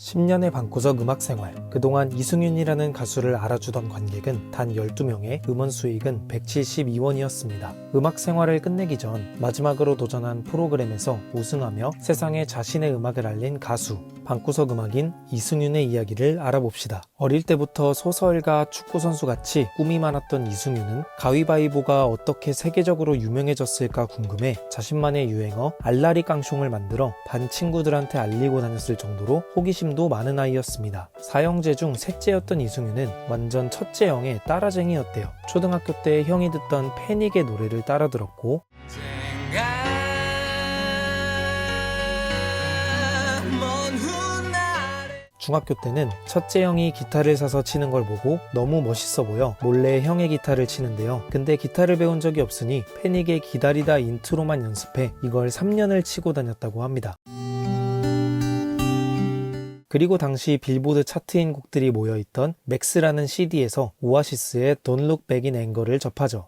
10년의 방구석 음악생활. 그동안 이승윤이라는 가수를 알아주던 관객은 단 12명에 음원 수익은 172원이었습니다. 음악생활을 끝내기 전 마지막으로 도전한 프로그램에서 우승하며 세상에 자신의 음악을 알린 가수, 방구석 음악인 이승윤의 이야기를 알아봅시다. 어릴 때부터 소설가, 축구선수같이 꿈이 많았던 이승윤은 가위바위보가 어떻게 세계적으로 유명해졌을까 궁금해 자신만의 유행어 알라리 깡숑을 만들어 반 친구들한테 알리고 다녔을 정도로 호기심도 많은 아이였습니다. 사형제 중 셋째였던 이승윤은 완전 첫째형의 따라쟁이였대요. 초등학교 때 형이 듣던 패닉의 노래를 따라 들었고 중학교 때는 첫째 형이 기타를 사서 치는 걸 보고 너무 멋있어 보여 몰래 형의 기타를 치는데요. 근데 기타를 배운 적이 없으니 패닉의 기다리다 인트로만 연습해 이걸 3년을 치고 다녔다고 합니다. 그리고 당시 빌보드 차트인 곡들이 모여있던 맥스라는 CD에서 오아시스의 Don't Look Back in Anger를 접하죠.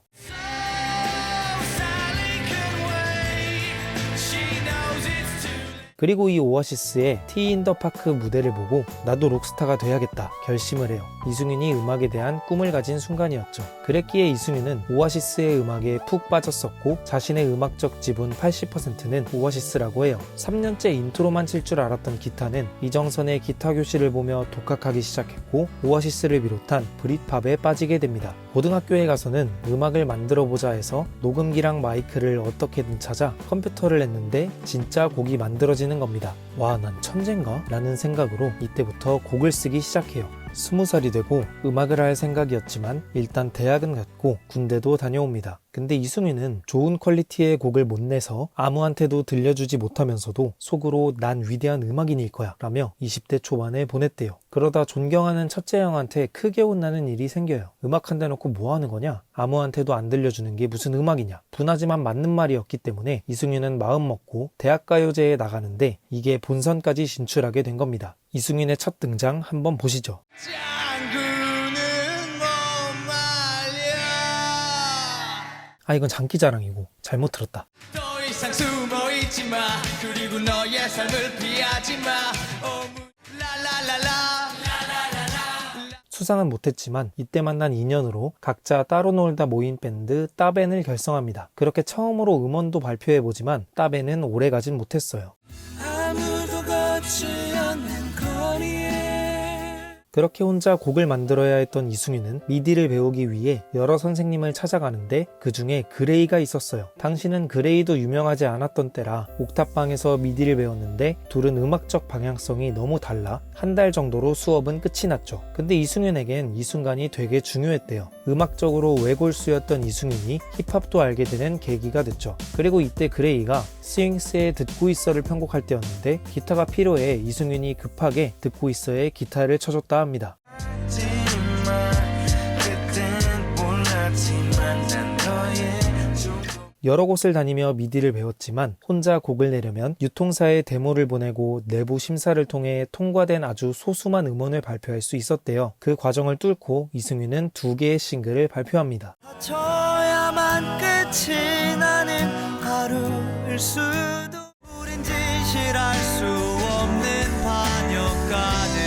그리고 이 오아시스의 티 인 더 파크 무대를 보고 나도 록스타가 돼야겠다 결심을 해요. 이승윤이 음악에 대한 꿈을 가진 순간이었죠. 그랬기에 이승윤은 오아시스의 음악에 푹 빠졌었고 자신의 음악적 지분 80%는 오아시스라고 해요. 3년째 인트로만 칠 줄 알았던 기타는 이정선의 기타 교실을 보며 독학하기 시작했고 오아시스를 비롯한 브릿팝에 빠지게 됩니다. 고등학교에 가서는 음악을 만들어보자 해서 녹음기랑 마이크를 어떻게든 찾아 컴퓨터를 냈는데 진짜 곡이 만들어지는 겁니다. 와, 난 천재인가? 라는 생각으로 이때부터 곡을 쓰기 시작해요. 20살이 되고 음악을 할 생각이었지만 일단 대학은 갔고 군대도 다녀옵니다. 근데 이승윤은 좋은 퀄리티의 곡을 못 내서 아무한테도 들려주지 못하면서도 속으로 난 위대한 음악인일 거야 라며 20대 초반에 보냈대요. 그러다 존경하는 첫째 형한테 크게 혼나는 일이 생겨요. 음악한다 놓고 뭐 하는 거냐? 아무한테도 안 들려주는 게 무슨 음악이냐? 분하지만 맞는 말이었기 때문에 이승윤은 마음 먹고 대학가요제에 나가는데 이게 본선까지 진출하게 된 겁니다. 이승윤의 첫 등장 한번 보시죠. 아, 이건 장기자랑이고 잘못 들었다. 더 이상 숨어 있지 마. 그리고 너의 삶을 피하지 마. 수상은 못했지만 이때 만난 인연으로 각자 따로 놀다 모인 밴드 따벤을 결성합니다. 그렇게 처음으로 음원도 발표해보지만 따벤은 오래가진 못했어요. 아무도 걷지 않는 거리에 그렇게 혼자 곡을 만들어야 했던 이승윤은 미디를 배우기 위해 여러 선생님을 찾아가는데 그 중에 그레이가 있었어요. 당시는 그레이도 유명하지 않았던 때라 옥탑방에서 미디를 배웠는데 둘은 음악적 방향성이 너무 달라 한 달 정도로 수업은 끝이 났죠. 근데 이승윤에겐 이 순간이 되게 중요했대요. 음악적으로 외골수였던 이승윤이 힙합도 알게 되는 계기가 됐죠. 그리고 이때 그레이가 스윙스의 듣고 있어를 편곡할 때였는데 기타가 필요해 이승윤이 급하게 듣고 있어에 기타를 쳐줬다 합니다. 여러 곳을 다니며 미디를 배웠지만 혼자 곡을 내려면 유통사에 데모를 보내고 내부 심사를 통해 통과된 아주 소수만 음원을 발표할 수 있었대요. 그 과정을 뚫고 이승윤은 2개의 싱글을 발표합니다. 쳐야만 끝이 나는 하루일 수도 우린 진실할 수 없는 반역가네.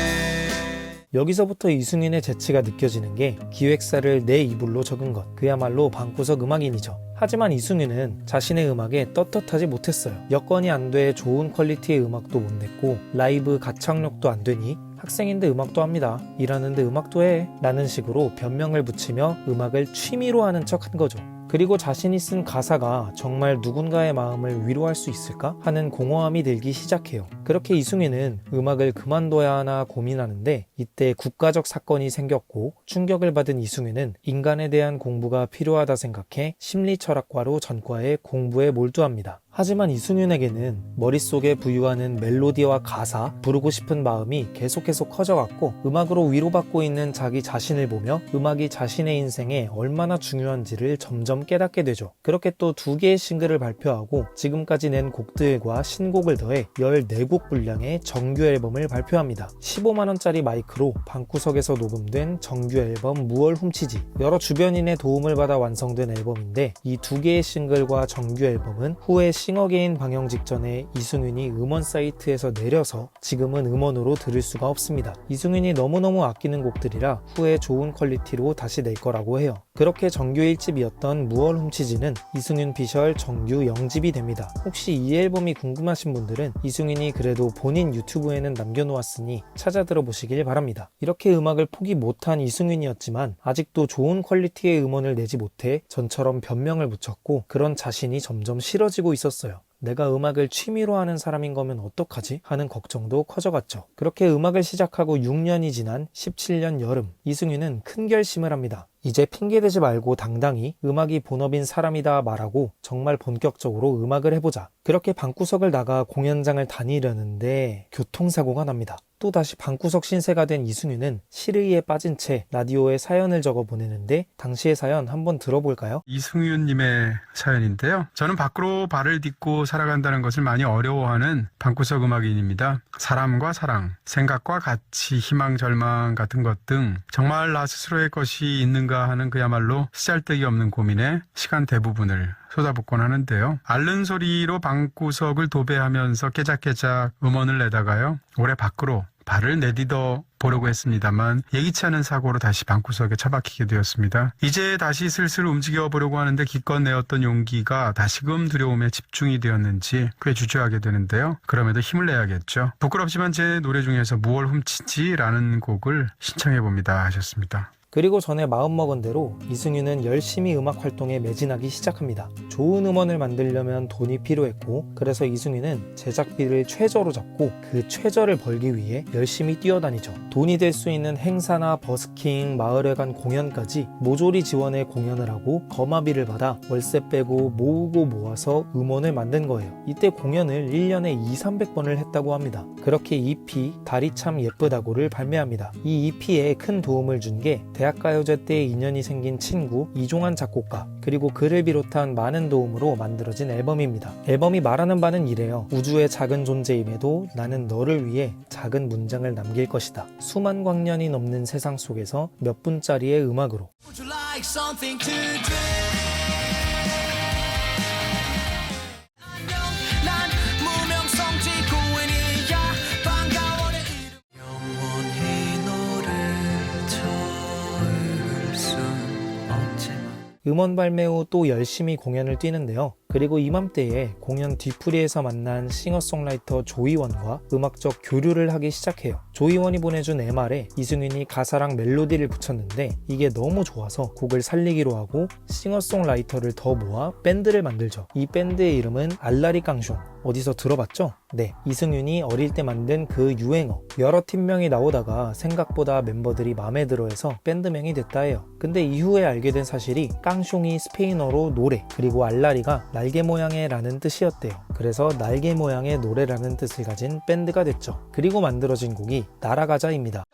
여기서부터 이승윤의 재치가 느껴지는 게 기획사를 내 이불로 적은 것. 그야말로 방구석 음악인이죠. 하지만 이승윤은 자신의 음악에 떳떳하지 못했어요. 여건이 안 돼 좋은 퀄리티의 음악도 못 냈고 라이브 가창력도 안 되니 학생인데 음악도 합니다. 일하는데 음악도 해. 라는 식으로 변명을 붙이며 음악을 취미로 하는 척 한 거죠. 그리고 자신이 쓴 가사가 정말 누군가의 마음을 위로할 수 있을까 하는 공허함이 들기 시작해요. 그렇게 이승윤은 음악을 그만둬야 하나 고민하는데 이때 국가적 사건이 생겼고 충격을 받은 이승윤은 인간에 대한 공부가 필요하다 생각해 심리철학과로 전과해 공부에 몰두합니다. 하지만 이승윤에게는 머릿속에 부유하는 멜로디와 가사, 부르고 싶은 마음이 계속 커져갔고 음악으로 위로받고 있는 자기 자신을 보며 음악이 자신의 인생에 얼마나 중요한지를 점점 깨닫게 되죠. 그렇게 또 2개의 싱글을 발표하고 지금까지 낸 곡들과 신곡을 더해 14곡 분량의 정규 앨범을 발표합니다. 15만원짜리 마이크로 방구석에서 녹음된 정규 앨범 무얼 훔치지. 여러 주변인의 도움을 받아 완성된 앨범인데 이 2개의 싱글과 정규 앨범은 후에 싱어게인 방영 직전에 이승윤이 음원 사이트에서 내려서 지금은 음원으로 들을 수가 없습니다. 이승윤이 너무너무 아끼는 곡들이라 후에 좋은 퀄리티로 다시 낼 거라고 해요. 그렇게 정규 1집이었던 무얼 훔치지는 이승윤 피셜 정규 0집이 됩니다. 혹시 이 앨범이 궁금하신 분들은 이승윤이 그래도 본인 유튜브에는 남겨놓았으니 찾아 들어보시길 바랍니다. 이렇게 음악을 포기 못한 이승윤이었지만 아직도 좋은 퀄리티의 음원을 내지 못해 전처럼 변명을 붙였고 그런 자신이 점점 싫어지고 있었어요. 내가 음악을 취미로 하는 사람인 거면 어떡하지? 하는 걱정도 커져갔죠. 그렇게 음악을 시작하고 6년이 지난 17년 여름, 이승윤은 큰 결심을 합니다. 이제 핑계대지 말고 당당히 음악이 본업인 사람이다 말하고 정말 본격적으로 음악을 해보자. 그렇게 방구석을 나가 공연장을 다니려는데 교통사고가 납니다. 또다시 방구석 신세가 된 이승윤은 실의에 빠진 채 라디오에 사연을 적어 보내는데 당시의 사연 한번 들어볼까요? 이승윤님의 사연인데요. 저는 밖으로 발을 딛고 살아간다는 것을 많이 어려워하는 방구석 음악인입니다. 사람과 사랑, 생각과 가치, 희망, 절망 같은 것 등 정말 나 스스로의 것이 있는가 하는 그야말로 쓰잘데기 없는 고민에 시간 대부분을 쏟아붓곤 하는데요. 앓는 소리로 방구석을 도배하면서 깨작깨작 음원을 내다가요. 올해 밖으로 발을 내디뎌 보려고 했습니다만 예기치 않은 사고로 다시 방구석에 처박히게 되었습니다. 이제 다시 슬슬 움직여 보려고 하는데 기껏 내었던 용기가 다시금 두려움에 집중이 되었는지 꽤 주저하게 되는데요. 그럼에도 힘을 내야겠죠. 부끄럽지만 제 노래 중에서 무얼 훔치지라는 곡을 신청해 봅니다 하셨습니다. 그리고 전에 마음먹은 대로 이승윤은 열심히 음악 활동에 매진하기 시작합니다. 좋은 음원을 만들려면 돈이 필요했고 그래서 이승윤은 제작비를 최저로 잡고 그 최저를 벌기 위해 열심히 뛰어다니죠. 돈이 될 수 있는 행사나 버스킹, 마을회관 공연까지 모조리 지원해 공연을 하고 거마비를 받아 월세 빼고 모으고 모아서 음원을 만든 거예요. 이때 공연을 1년에 200~300번을 했다고 합니다. 그렇게 EP 달이 참 예쁘다고를 발매합니다. 이 EP에 큰 도움을 준 게 대학가요제 때 인연이 생긴 친구 이종환 작곡가 그리고 그를 비롯한 많은 도움으로 만들어진 앨범입니다. 앨범이 말하는 바는 이래요. 우주의 작은 존재임에도 나는 너를 위해 작은 문장을 남길 것이다. 수만 광년이 넘는 세상 속에서 몇 분짜리의 음악으로 음원 발매 후 또 열심히 공연을 뛰는데요. 그리고 이맘때에 공연 뒤풀이에서 만난 싱어송라이터 조이원과 음악적 교류를 하기 시작해요. 조이원이 보내준 MR에 이승윤이 가사랑 멜로디를 붙였는데 이게 너무 좋아서 곡을 살리기로 하고 싱어송라이터를 더 모아 밴드를 만들죠. 이 밴드의 이름은 알라리 깡숑. 어디서 들어봤죠? 네, 이승윤이 어릴 때 만든 그 유행어. 여러 팀명이 나오다가 생각보다 멤버들이 마음에 들어해서 밴드명이 됐다 해요. 근데 이후에 알게 된 사실이 깡숑이 스페인어로 노래, 그리고 알라리가 날개 모양의 라는 뜻이었대요. 그래서 날개 모양의 노래라는 뜻을 가진 밴드가 됐죠. 그리고 만들어진 곡이 날아가자입니다.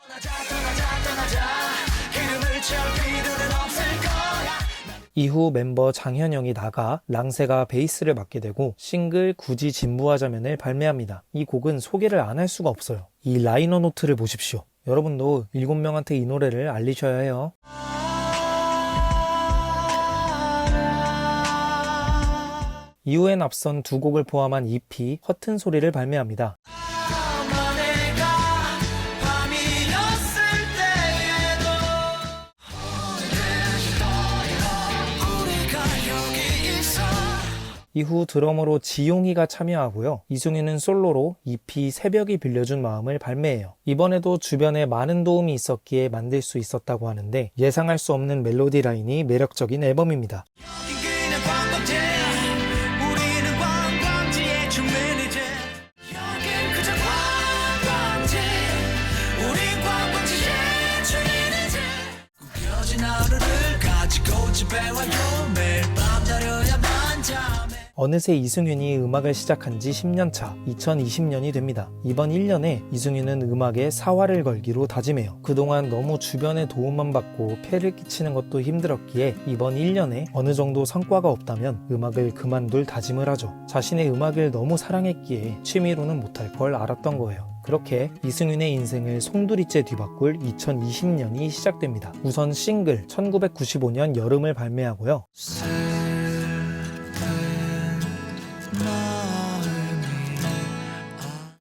이후 멤버 장현영이 나가 랑세가 베이스를 맡게 되고 싱글 굳이 진부하자면을 발매합니다. 이 곡은 소개를 안 할 수가 없어요. 이 라이너 노트를 보십시오. 여러분도 7명한테 이 노래를 알리셔야 해요. 이후엔 앞선 두 곡을 포함한 EP 허튼 소리를 발매합니다. 이후 드러머로 지용이가 참여하고요. 이승윤은 솔로로 EP 새벽이 빌려준 마음을 발매해요. 이번에도 주변에 많은 도움이 있었기에 만들 수 있었다고 하는데 예상할 수 없는 멜로디 라인이 매력적인 앨범입니다. 어느새 이승윤이 음악을 시작한 지 10년차 2020년이 됩니다. 이번 1년에 이승윤은 음악에 사활을 걸기로 다짐해요. 그동안 너무 주변의 도움만 받고 폐를 끼치는 것도 힘들었기에 이번 1년에 어느 정도 성과가 없다면 음악을 그만둘 다짐을 하죠. 자신의 음악을 너무 사랑했기에 취미로는 못할 걸 알았던 거예요. 그렇게 이승윤의 인생을 송두리째 뒤바꿀 2020년이 시작됩니다. 우선 싱글 1995년 여름을 발매하고요.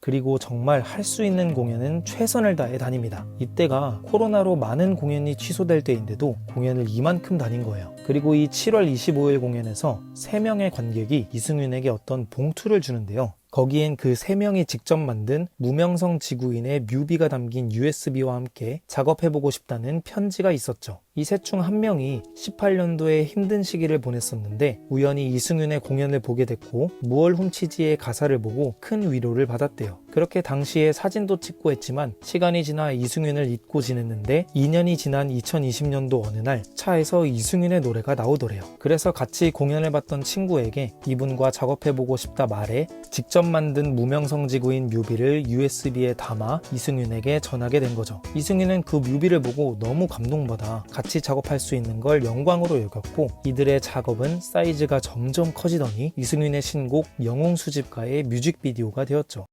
그리고 정말 할 수 있는 공연은 최선을 다해 다닙니다. 이때가 코로나로 많은 공연이 취소될 때인데도 공연을 이만큼 다닌 거예요. 그리고 이 7월 25일 공연에서 3명의 관객이 이승윤에게 어떤 봉투를 주는데요. 거기엔 그 3명이 직접 만든 무명성 지구인의 뮤비가 담긴 USB와 함께 작업해보고 싶다는 편지가 있었죠. 이 셋 중 한 명이 18년도에 힘든 시기를 보냈었는데 우연히 이승윤의 공연을 보게 됐고 무얼 훔치지의 가사를 보고 큰 위로를 받았대요. 그렇게 당시에 사진도 찍고 했지만 시간이 지나 이승윤을 잊고 지냈는데 2년이 지난 2020년도 어느 날 차에서 이승윤의 노래가 나오더래요. 그래서 같이 공연을 봤던 친구에게 이분과 작업해보고 싶다 말해 직접 만든 무명성 지구인 뮤비를 USB에 담아 이승윤에게 전하게 된 거죠. 이승윤은 그 뮤비를 보고 너무 감동받아 같이 작업할 수 있는 걸 영광으로 여겼고 이들의 작업은 사이즈가 점점 커지더니 이승윤의 신곡 영웅 수집가의 뮤직비디오가 되었죠.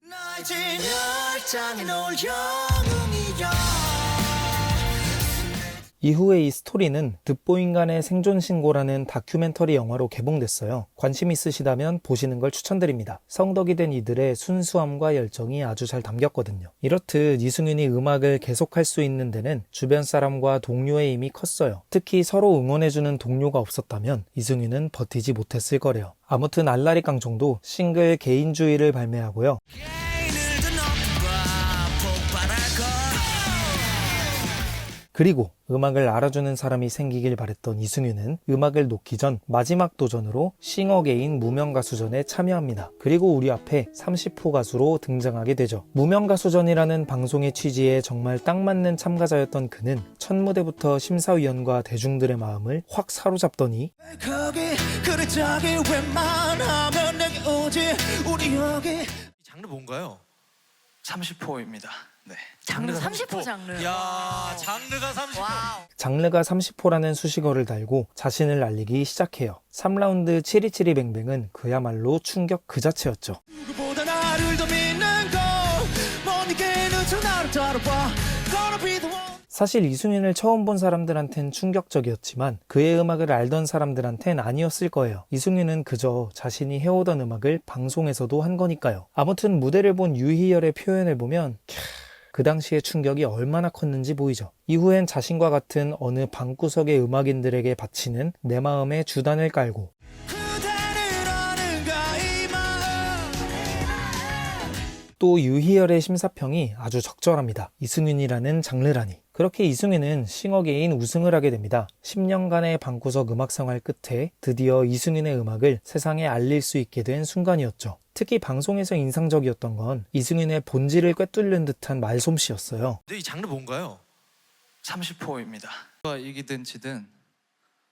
이후에 이 스토리는 듣보인간의 생존신고라는 다큐멘터리 영화로 개봉됐어요. 관심 있으시다면 보시는 걸 추천드립니다. 성덕이 된 이들의 순수함과 열정이 아주 잘 담겼거든요. 이렇듯 이승윤이 음악을 계속할 수 있는 데는 주변 사람과 동료의 힘이 컸어요. 특히 서로 응원해주는 동료가 없었다면 이승윤은 버티지 못했을 거래요. 아무튼 알라리 깡총도 싱글 개인주의를 발매하고요. 그리고 음악을 알아주는 사람이 생기길 바랬던 이승윤은 음악을 놓기 전 마지막 도전으로 싱어게인 무명가수전에 참여합니다. 그리고 우리 앞에 30호 가수로 등장하게 되죠. 무명가수전이라는 방송의 취지에 정말 딱 맞는 참가자였던 그는 첫 무대부터 심사위원과 대중들의 마음을 확 사로잡더니 이 장르 뭔가요? 30호입니다. 네. 장르 30호 장르. 야, 장르가 30호. 와우. 장르가 30호라는 수식어를 달고 자신을 알리기 시작해요. 3라운드 7272뱅뱅은 그야말로 충격 그 자체였죠. 누구보다 나를 더 믿는 거 모니게는 저 나를 따라와 Gonna be the one. 사실 이승윤을 처음 본 사람들한텐 충격적이었지만 그의 음악을 알던 사람들한텐 아니었을 거예요. 이승윤은 그저 자신이 해오던 음악을 방송에서도 한 거니까요. 아무튼 무대를 본 유희열의 표현을 보면 그 당시의 충격이 얼마나 컸는지 보이죠. 이후엔 자신과 같은 어느 방구석의 음악인들에게 바치는 내 마음의 주단을 깔고 그대를 아는가 이 마음. 또 유희열의 심사평이 아주 적절합니다. 이승윤이라는 장르라니. 그렇게 이승윤은 싱어게인 우승을 하게 됩니다. 10년간의 방구석 음악 생활 끝에 드디어 이승윤의 음악을 세상에 알릴 수 있게 된 순간이었죠. 특히 방송에서 인상적이었던 건 이승윤의 본질을 꿰뚫는 듯한 말솜씨였어요. 근데 이 장르 뭔가요? 30호입니다. 누가 이기든 지든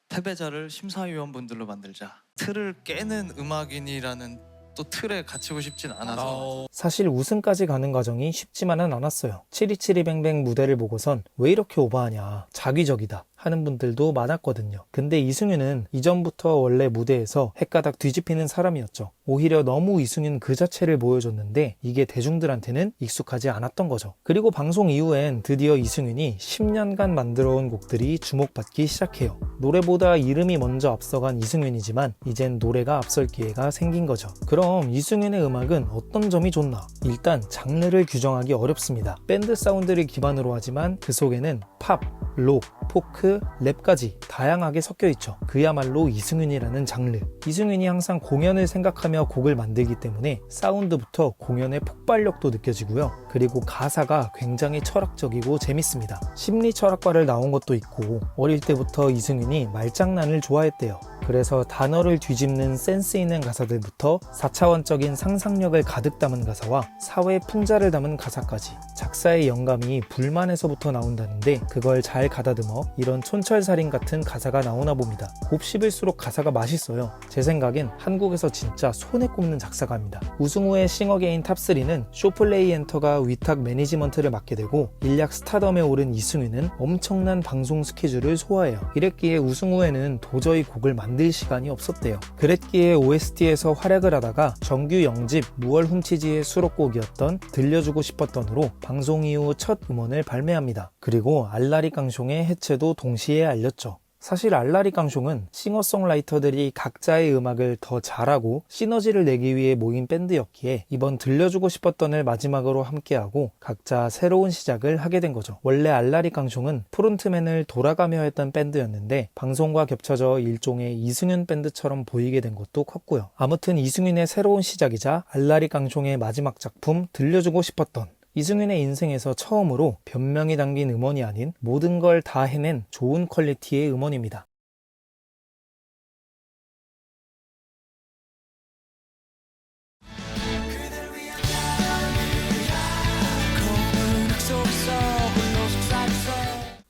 패배자를 심사위원분들로 만들자. 틀을 깨는 음악인이라는 또 틀에 갇히고 싶진 않아서 사실 우승까지 가는 과정이 쉽지만은 않았어요. 7272뱅뱅 무대를 보고선 왜 이렇게 오버하냐, 자기적이다 하는 분들도 많았거든요. 근데 이승윤은 이전부터 원래 무대에서 헷가닥 뒤집히는 사람이었죠. 오히려 너무 이승윤 그 자체를 보여줬는데 이게 대중들한테는 익숙하지 않았던 거죠. 그리고 방송 이후엔 드디어 이승윤이 10년간 만들어온 곡들이 주목받기 시작해요. 노래보다 이름이 먼저 앞서간 이승윤이지만 이젠 노래가 앞설 기회가 생긴 거죠. 그럼 이승윤의 음악은 어떤 점이 좋나? 일단 장르를 규정하기 어렵습니다. 밴드 사운드를 기반으로 하지만 그 속에는 팝, 록, 포크, 랩까지 다양하게 섞여 있죠. 그야말로 이승윤이라는 장르. 이승윤이 항상 공연을 생각하며 곡을 만들기 때문에 사운드부터 공연의 폭발력도 느껴지고요. 그리고 가사가 굉장히 철학적이고 재밌습니다. 심리 철학과를 나온 것도 있고 어릴 때부터 이승윤이 말장난을 좋아했대요. 그래서 단어를 뒤집는 센스 있는 가사들부터 4차원적인 상상력을 가득 담은 가사와 사회 풍자를 담은 가사까지 작사의 영감이 불만에서부터 나온다는데 그걸 잘 가다듬어 이런 촌철살인 같은 가사가 나오나 봅니다. 곱씹을수록 가사가 맛있어요. 제 생각엔 한국에서 진짜 손에 꼽는 작사가입니다. 우승 후의 싱어게인 탑3는 쇼플레이 엔터가 위탁 매니지먼트를 맡게 되고 일약 스타덤에 오른 이승윤은 엄청난 방송 스케줄을 소화해요. 이랬기에 우승 후에는 도저히 곡을 만들 시간이 없었대요. 그랬기에 OST에서 활약을 하다가 정규 영집 무얼 훔치지의 수록곡이었던 들려주고 싶었던으로 방송 이후 첫 음원을 발매합니다. 그리고 알라리 깡숑의 해체도 동시에 알렸죠. 사실 알라리 깡숑은 싱어송라이터들이 각자의 음악을 더 잘하고 시너지를 내기 위해 모인 밴드였기에 이번 들려주고 싶었던을 마지막으로 함께하고 각자 새로운 시작을 하게 된 거죠. 원래 알라리 깡숑은 프론트맨을 돌아가며 했던 밴드였는데 방송과 겹쳐져 일종의 이승윤 밴드처럼 보이게 된 것도 컸고요. 아무튼 이승윤의 새로운 시작이자 알라리 깡숑의 마지막 작품 들려주고 싶었던, 이승윤의 인생에서 처음으로 변명이 담긴 음원이 아닌 모든 걸 다 해낸 좋은 퀄리티의 음원입니다.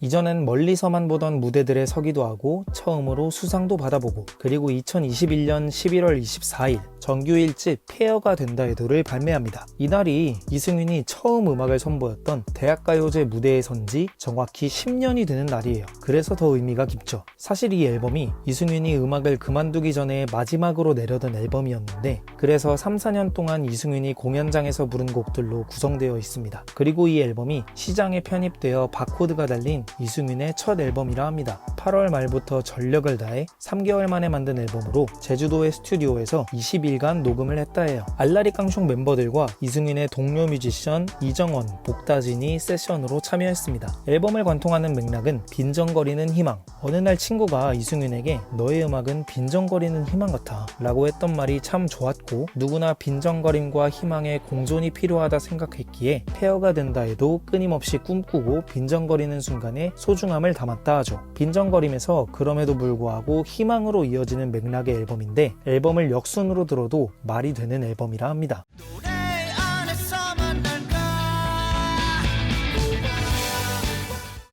이전엔 멀리서만 보던 무대들에 서기도 하고 처음으로 수상도 받아보고, 그리고 2021년 11월 24일 정규 1집 페어가 된다에도를 발매합니다. 이날이 이승윤이 처음 음악을 선보였던 대학가요제 무대에 선 지 정확히 10년이 되는 날이에요. 그래서 더 의미가 깊죠. 사실 이 앨범이 이승윤이 음악을 그만두기 전에 마지막으로 내려던 앨범이었는데, 그래서 3, 4년 동안 이승윤이 공연장에서 부른 곡들로 구성되어 있습니다. 그리고 이 앨범이 시장에 편입되어 바코드가 달린 이승윤의 첫 앨범이라 합니다. 8월 말부터 전력을 다해 3개월 만에 만든 앨범으로 제주도의 스튜디오에서 20일간 녹음을 했다 해요. 알라리 깡숑 멤버들과 이승윤의 동료 뮤지션 이정원, 복다진이 세션으로 참여했습니다. 앨범을 관통하는 맥락은 빈정거리는 희망. 어느 날 친구가 이승윤에게 너의 음악은 빈정거리는 희망 같아 라고 했던 말이 참 좋았고, 누구나 빈정거림과 희망의 공존이 필요하다 생각했기에 페어가 된다 해도 끊임없이 꿈꾸고 빈정거리는 순간에 소중함을 담았다 하죠. 빈정거림에서 그럼에도 불구하고 희망으로 이어지는 맥락의 앨범인데, 앨범을 역순으로 들어도 말이 되는 앨범이라 합니다. 노래 안에서만 날까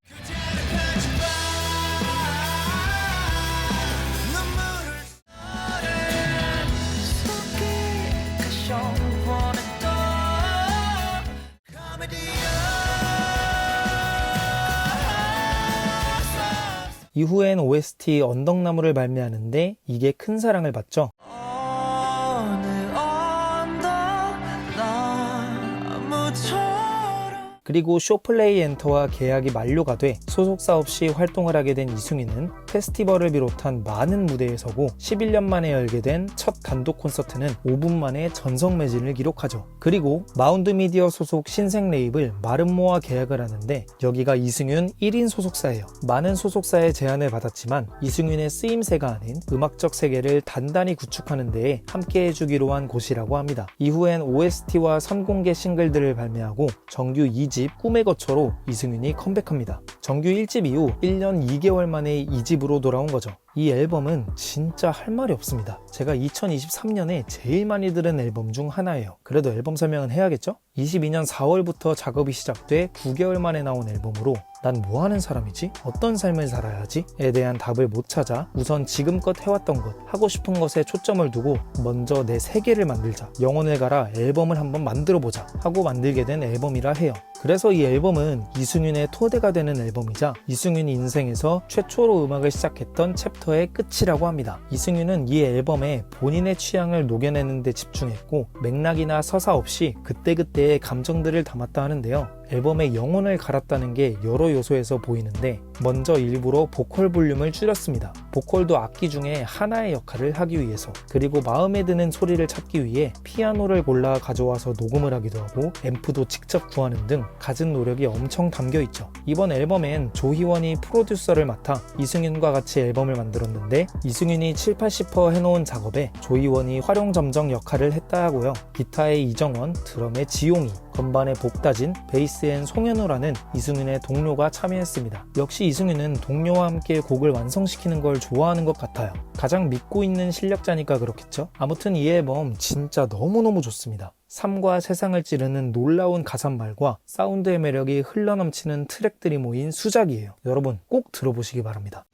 그대를 펼쳐봐 눈물을 너를 속에 원했던 이후엔 OST 언덕나무를 발매하는데 이게 큰 사랑을 받죠. 어느 언덕 나무처럼. 그리고 쇼플레이 엔터와 계약이 만료가 돼 소속사 없이 활동을 하게 된 이승윤은 페스티벌을 비롯한 많은 무대에 서고 11년 만에 열게 된 첫 단독 콘서트는 5분 만에 전성 매진을 기록하죠. 그리고 마운드미디어 소속 신생 레이블 마름모와 계약을 하는데 여기가 이승윤 1인 소속사예요. 많은 소속사의 제안을 받았지만 이승윤의 쓰임새가 아닌 음악적 세계를 단단히 구축하는 데에 함께 해주기로 한 곳이라고 합니다. 이후엔 OST와 선공개 싱글들을 발매하고 정규 2집 꿈의 거처로 이승윤이 컴백합니다. 정규 1집 이후 1년 2개월 만에 2집으로 돌아온 거죠. 이 앨범은 진짜 할 말이 없습니다. 제가 2023년에 제일 많이 들은 앨범 중 하나예요. 그래도 앨범 설명은 해야겠죠? 22년 4월부터 작업이 시작돼 9개월 만에 나온 앨범으로 난 뭐 하는 사람이지? 어떤 삶을 살아야지? 에 대한 답을 못 찾아 우선 지금껏 해왔던 것, 하고 싶은 것에 초점을 두고 먼저 내 세계를 만들자, 영혼을 갈아 앨범을 한번 만들어보자 하고 만들게 된 앨범이라 해요. 그래서 이 앨범은 이승윤의 토대가 되는 앨범이자 이승윤이 인생에서 최초로 음악을 시작했던 챕터의 끝이라고 합니다. 이승윤은 이 앨범에 본인의 취향을 녹여내는 데 집중했고 맥락이나 서사 없이 그때그때의 감정들을 담았다 하는데요. 앨범에 영혼을 갈았다는 게 여러 요소에서 보이는데, 먼저 일부러 보컬 볼륨을 줄였습니다. 보컬도 악기 중에 하나의 역할을 하기 위해서, 그리고 마음에 드는 소리를 찾기 위해 피아노를 골라 가져와서 녹음을 하기도 하고 앰프도 직접 구하는 등 갖은 노력이 엄청 담겨있죠. 이번 앨범엔 조희원이 프로듀서를 맡아 이승윤과 같이 앨범을 만들었는데, 이승윤이 7~80% 해놓은 작업에 조희원이 활용점정 역할을 했다 하고요. 기타의 이정원, 드럼의 지용이, 건반의 복다진, 베이스엔 송현우라는 이승윤의 동료가 참여했습니다. 역시 이승윤은 동료와 함께 곡을 완성시키는 걸 좋아하는 것 같아요. 가장 믿고 있는 실력자니까 그렇겠죠? 아무튼 이 앨범 진짜 너무너무 좋습니다. 삶과 세상을 찌르는 놀라운 가사말과 사운드의 매력이 흘러넘치는 트랙들이 모인 수작이에요. 여러분 꼭 들어보시기 바랍니다.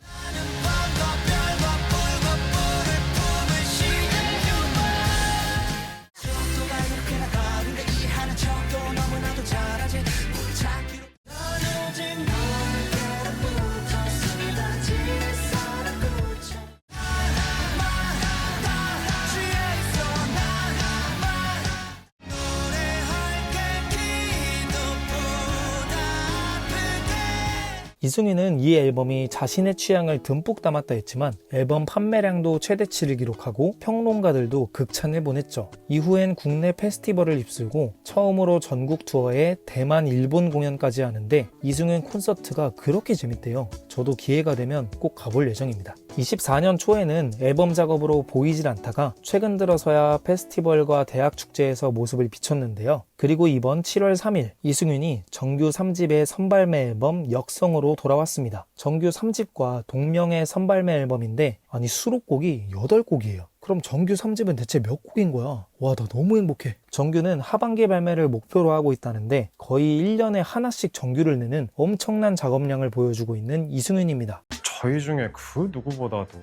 이승윤은 이 앨범이 자신의 취향을 듬뿍 담았다 했지만 앨범 판매량도 최대치를 기록하고 평론가들도 극찬을 보냈죠. 이후엔 국내 페스티벌을 휩쓸고 처음으로 전국 투어에 대만, 일본 공연까지 하는데 이승윤 콘서트가 그렇게 재밌대요. 저도 기회가 되면 꼭 가볼 예정입니다. 24년 초에는 앨범 작업으로 보이질 않다가 최근 들어서야 페스티벌과 대학 축제에서 모습을 비췄는데요. 그리고 이번 7월 3일 이승윤이 정규 3집의 선발매 앨범 역성으로 돌아왔습니다. 정규 3집과 동명의 선발매 앨범인데 아니 수록곡이 8곡이에요. 그럼 정규 3집은 대체 몇 곡인 거야? 와, 나 너무 행복해. 정규는 하반기 발매를 목표로 하고 있다는데 거의 1년에 하나씩 정규를 내는 엄청난 작업량을 보여주고 있는 이승윤입니다. 저희 중에 그 누구보다도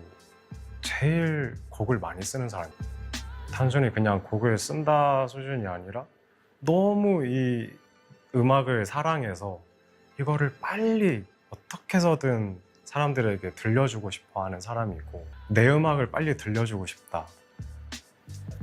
제일 곡을 많이 쓰는 사람. 단순히 그냥 곡을 쓴다 수준이 아니라 너무 이 음악을 사랑해서 이거를 빨리 어떻게 해서든 사람들에게 들려주고 싶어 하는 사람이고 내 음악을 빨리 들려주고 싶다.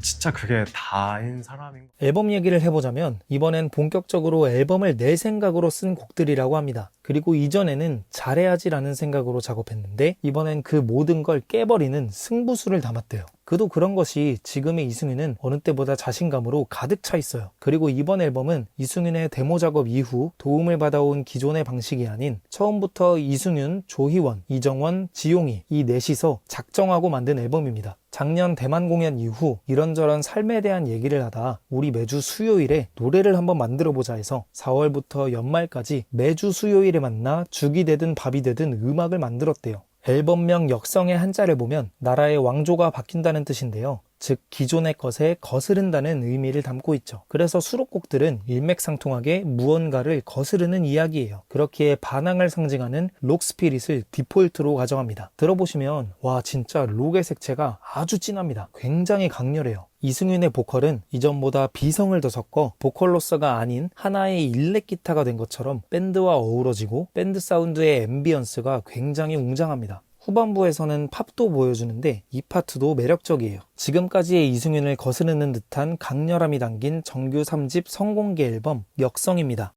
진짜 그게 다인 사람인 것 같아요. 앨범 얘기를 해보자면 이번엔 본격적으로 앨범을 낼 생각으로 쓴 곡들이라고 합니다. 그리고 이전에는 잘해야지라는 생각으로 작업했는데 이번엔 그 모든 걸 깨버리는 승부수를 담았대요. 그도 그런 것이 지금의 이승윤은 어느 때보다 자신감으로 가득 차 있어요. 그리고 이번 앨범은 이승윤의 데모 작업 이후 도움을 받아온 기존의 방식이 아닌 처음부터 이승윤, 조희원, 이정원, 지용이 이 넷이서 작정하고 만든 앨범입니다. 작년 대만 공연 이후 이런저런 삶에 대한 얘기를 하다 우리 매주 수요일에 노래를 한번 만들어보자 해서 4월부터 연말까지 매주 수요일에 만나 죽이 되든 밥이 되든 음악을 만들었대요. 앨범명 역성의 한자를 보면 나라의 왕조가 바뀐다는 뜻인데요. 즉 기존의 것에 거스른다는 의미를 담고 있죠. 그래서 수록곡들은 일맥상통하게 무언가를 거스르는 이야기예요. 그렇기에 반항을 상징하는 록 스피릿을 디폴트로 가정합니다. 들어보시면 와 진짜 록의 색채가 아주 진합니다. 굉장히 강렬해요. 이승윤의 보컬은 이전보다 비성을 더 섞어 보컬로서가 아닌 하나의 일렉 기타가 된 것처럼 밴드와 어우러지고 밴드 사운드의 앰비언스가 굉장히 웅장합니다. 후반부에서는 팝도 보여주는데 이 파트도 매력적이에요. 지금까지의 이승윤을 거스르는 듯한 강렬함이 담긴 정규 3집 성공개 앨범 역성입니다.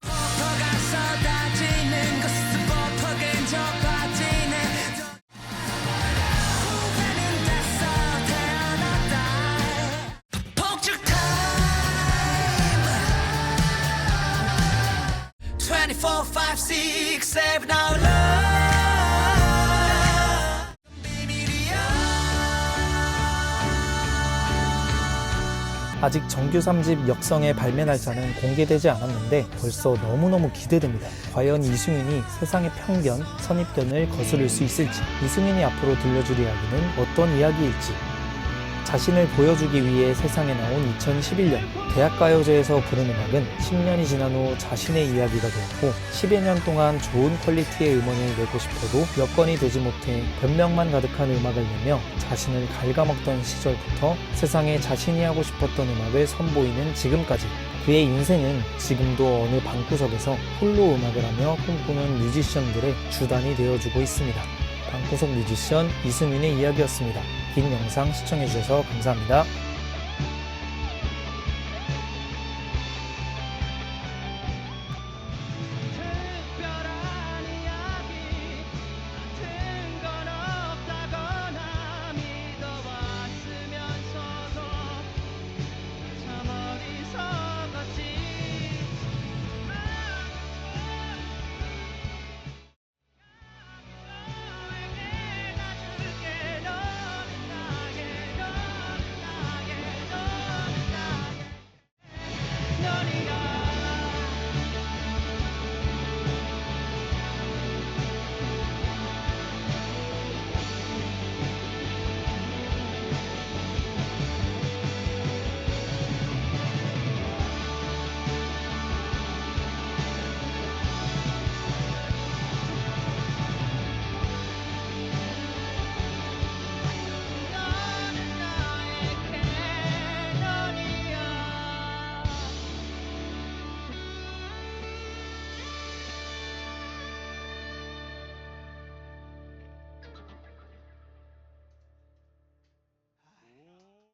아직 정규 3집 역성의 발매 날짜는 공개되지 않았는데 벌써 너무너무 기대됩니다. 과연 이승윤이 세상의 편견, 선입견을 거스를 수 있을지, 이승윤이 앞으로 들려줄 이야기는 어떤 이야기일지, 자신을 보여주기 위해 세상에 나온 2011년 대학가요제에서 부른 음악은 10년이 지난 후 자신의 이야기가 되었고 10여 년 동안 좋은 퀄리티의 음원을 내고 싶어도 여건이 되지 못해 변명만 가득한 음악을 내며 자신을 갉아먹던 시절부터 세상에 자신이 하고 싶었던 음악을 선보이는 지금까지 그의 인생은 지금도 어느 방구석에서 홀로 음악을 하며 꿈꾸는 뮤지션들의 주단이 되어주고 있습니다. 방구석 뮤지션 이승윤의 이야기였습니다. 긴 영상 시청해주셔서 감사합니다.